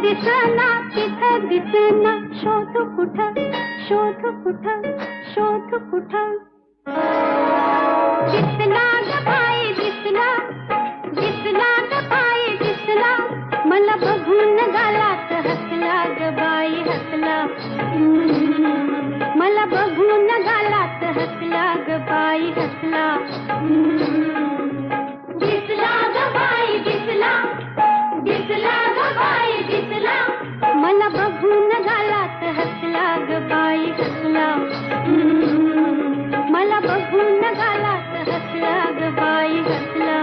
दिसना तिथं दिसना, शोध कुठं शोध कुठं शोध कुठं. दिसला ग बाई दिसला, दिसला ग बाई दिसला, मला बघून गालात हसला ग बाई हसला. मला बघून गालात हसला ग बाई हसला. दिसला ग बाई दिसला, दिसला ग बाई दिसला, मला बघून गालात हसला ग बाई हसला. मला बघून गालात हसला ग बाई हसला.